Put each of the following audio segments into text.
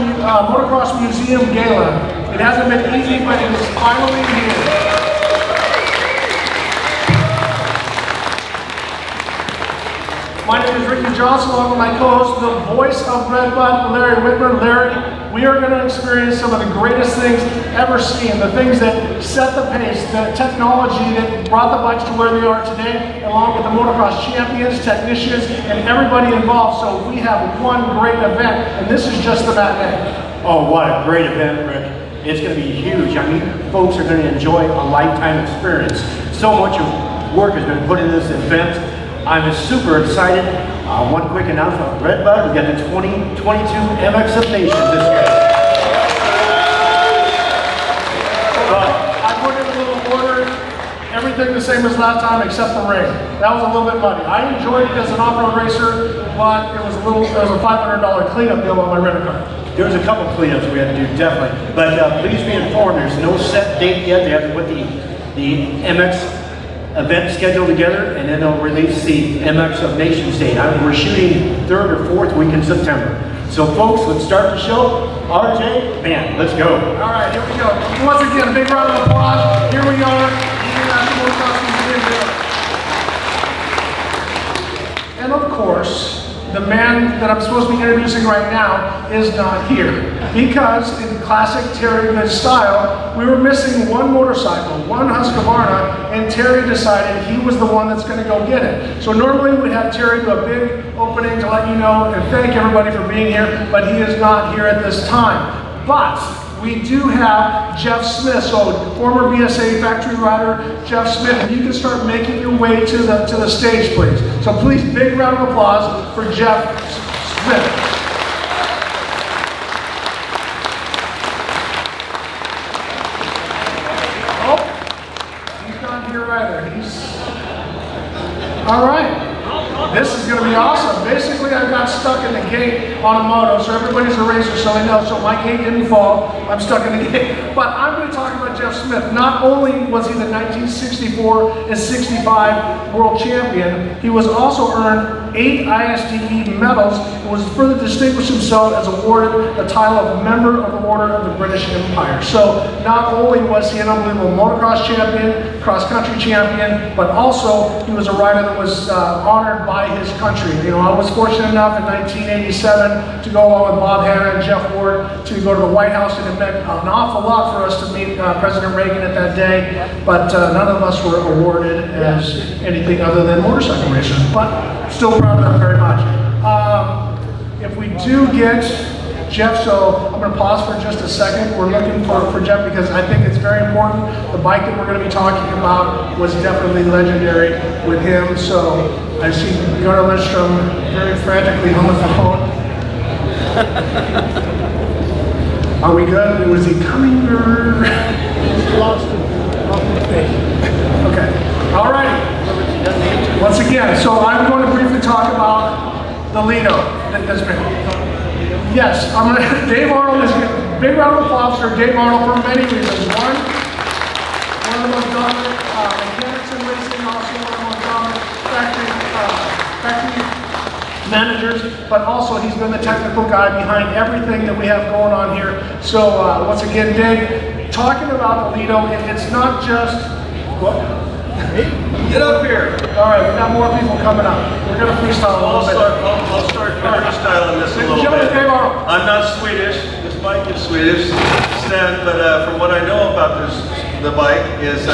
Motocross Museum Gala. It hasn't been easy, but it is finally here. My name is Ricky Johnson, along with my co-host, the voice of Red Bud, Larry Whitmer. Larry, we are going to experience some of the greatest things ever seen, the things that set the pace, the technology that brought the bikes to where they are today, along with the motocross champions, technicians, and everybody involved. So we have one great event, and this is just the matinee. Oh, what a great event, Rick. It's going to be huge. I mean, folks are going to enjoy a lifetime experience. So much of work has been put in this event. I'm super excited. One quick announcement, Red Bud, we got the 2022 MX of Nations this year. I put in a little order, everything the same as last time except the rain. That was a little bit muddy. I enjoyed it as an off-road racer, but it was a $500 cleanup bill on my rental car. There was a couple cleanups we had to do, definitely. But please be informed, there's no set date yet. They have to put the MX event scheduled together, and then they'll release the MX of Nations date. We're shooting 3rd or 4th week in September. So folks, let's start the show. RJ, man, let's go. All right, here we go. Once again, a big round of applause. Here we are. And of course, the man that I'm supposed to be introducing right now is not here. Because in classic Terry Good style, we were missing one motorcycle, one Husqvarna, and Terry decided he was the one that's going to go get it. So normally we'd have Terry do a big opening to let you know and thank everybody for being here, but he is not here at this time. But we do have Jeff Smith, so former BSA factory rider Jeff Smith, and you can start making your way to the stage, please. So please, big round of applause for Jeff Smith. All right, this is going to be awesome. Basically, I got stuck in the gate on a moto, so everybody's a racer, so they know. So my gate didn't fall. I'm stuck in the gate. But I'm going to talk about Jeff Smith. Not only was he the 1964 and 65 world champion, he was also earned 8 ISDE medals and was further distinguished himself as awarded the title of Member of the Order of the British Empire. So not only was he an unbelievable motocross champion, cross-country champion, but also he was a rider that was honored by his country. You know, I was fortunate enough in 1987 to go along with Bob Hanna and Jeff Ward to go to the White House, and it meant an awful lot for us to meet President Reagan at that day, but none of us were awarded as anything other than motorcycle racers, but still proud of them very much. If we do get Jeff, so I'm going to pause for just a second. We're looking for Jeff because I think it's very important. The bike that we're going to be talking about was definitely legendary with him. So I see Gunnar Lindstrom very frantically on the phone. Are we good? Was he coming or? He's lost it. Okay. All right. Once again, so I'm going to briefly talk about the Lido that's been. Yes, I'm going to, Dave Arnold is a big round of applause for Dave Arnold for many reasons. One of the most dominant mechanics in racing, also one of the most dominant factory managers, but also he's been the technical guy behind everything that we have going on here. So once again, Dave, talking about the Lido, it's not just, what? Get up here. All right, we got more people coming up. We're going to freestyle a little bit. I'll start freestyling this a little bit. I'm not Swedish. This bike is Swedish, but from what I know about the bike is,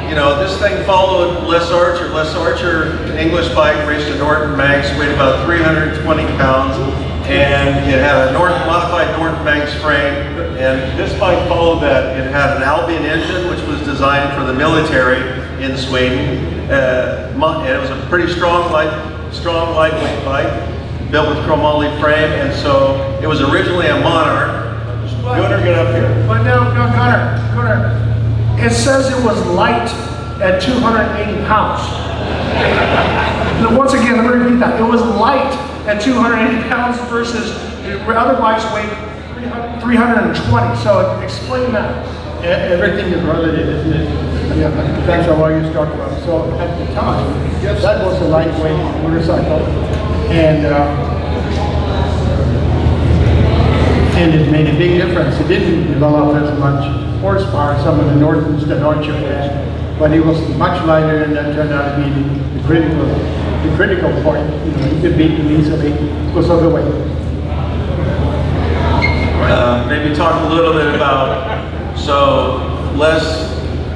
you know, this thing followed Les Archer. Les Archer, English bike, raced a Norton Manx, weighed about 320 pounds, and it had a modified Norton Manx frame. And this bike followed that. It had an Albion engine, which was designed for the military in Sweden. It was a pretty strong, lightweight bike, built with chromoly frame, and so it was originally a Monarch. Gunnar, get up here. But no, Gunnar, it says it was light at 280 pounds. Once again, let me repeat that. It was light at 280 pounds versus the other bikes weighed 320. So explain that. Everything is relative, isn't it? Yeah, depends on where you start from. So at the time, that was a lightweight motorcycle, and And it made a big difference. It didn't develop as much horsepower as some of the Nortons that Archer had, but it was much lighter, and that turned out to be the critical point. You know, you could beat them easily because of the weight. Maybe talk a little bit about, so Les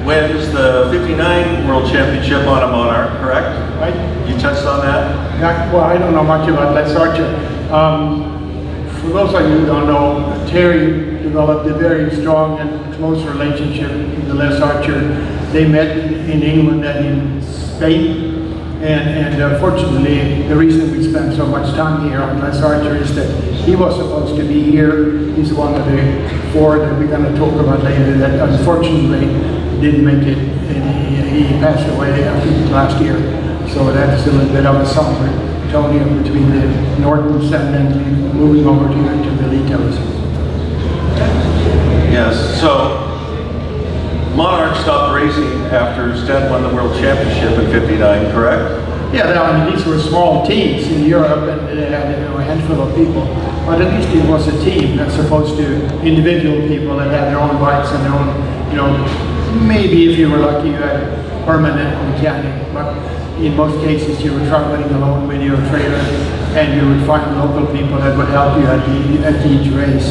wins the 59 World Championship on a Monarch, correct? Right? You touched on that? Well, I don't know much about Les Archer. For those of you who don't know, Terry developed a very strong and close relationship with the Les Archer. They met in England and in Spain. And fortunately, the reason we spent so much time here on Les Archer is that he was supposed to be here. He's one of the four that we're going to talk about later that unfortunately didn't make it, and he passed away, I think, last year. So that's a little bit of a somber tone here between the Nortons and then moving over to the Litos. Yes, so Monarch stopped racing after Sten won the World Championship in 59, correct? Yeah, I mean, these were small teams in Europe, and they had a handful of people. But at least it was a team as opposed to individual people that had their own bikes and their own, maybe if you were lucky, you had a permanent mechanic. But in most cases, you were traveling alone with your trailer, and you would find local people that would help you at each race.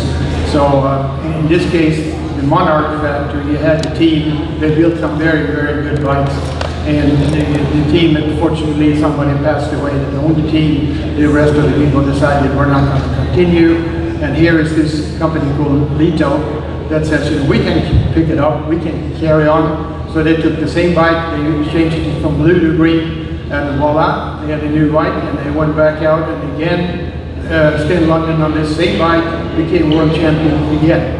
So in this case, the Monarch factory, you had a team that built some very, very good bikes. And the team, unfortunately, somebody passed away that owned the team. The rest of the people decided we're not going to continue. And here is this company called Lito that says, you know, we can pick it up, we can carry on. So they took the same bike, they changed it from blue to green, and voila, they had a new bike, and they went back out and again, Sten London on this same bike became world champion again.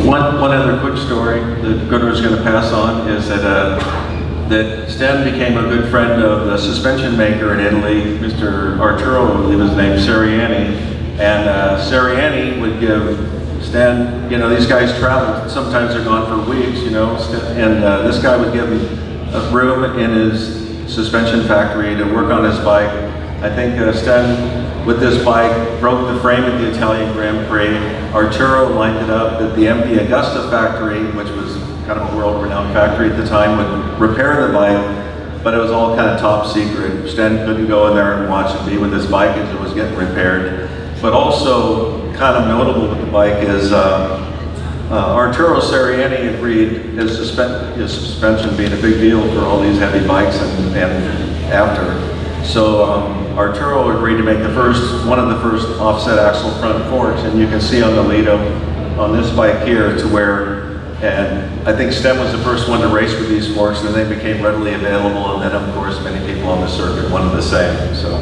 One other quick story that Gunnar going to pass on is that Sten became a good friend of the suspension maker in Italy, Mr. Arturo, I believe his name, Seriani, and Seriani would give Sten, you know, these guys travel, sometimes they're gone for weeks, you know, and this guy would give him a room in his suspension factory to work on his bike. I think Sten, with this bike, broke the frame at the Italian Grand Prix. Arturo lined it up at the MD Augusta factory, which was kind of a world-renowned factory at the time, would repair the bike, but it was all kind of top secret. Sten couldn't go in there and watch and be with his bike as it was getting repaired. But also, kind of notable with the bike is Arturo Seriani agreed his suspension being a big deal for all these heavy bikes and after. So Arturo agreed to make one of the first offset axle front forks, and you can see on the Lido on this bike here to where, and I think Sten was the first one to race with these forks, and they became readily available, and then of course many people on the circuit wanted the same. So.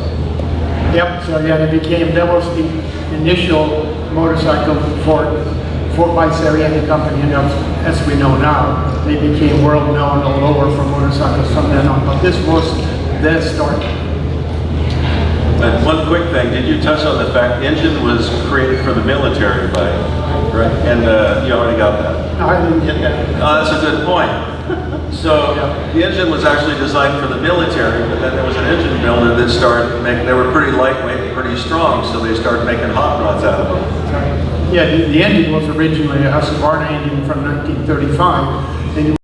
Yep. So yeah, that was the initial motorcycle fork by Seriani company, and as we know now, they became world known all over for motorcycles from then on. But this was their start. And one quick thing, did you touch on the fact the engine was created for the military bike, right? And you already got that? No, I didn't get that. That's a good point. So the engine was actually designed for the military, but then there was an engine builder that started making, they were pretty lightweight and pretty strong, so they started making hot rods out of them. Yeah, the engine was originally a Husqvarna engine from 1935, and it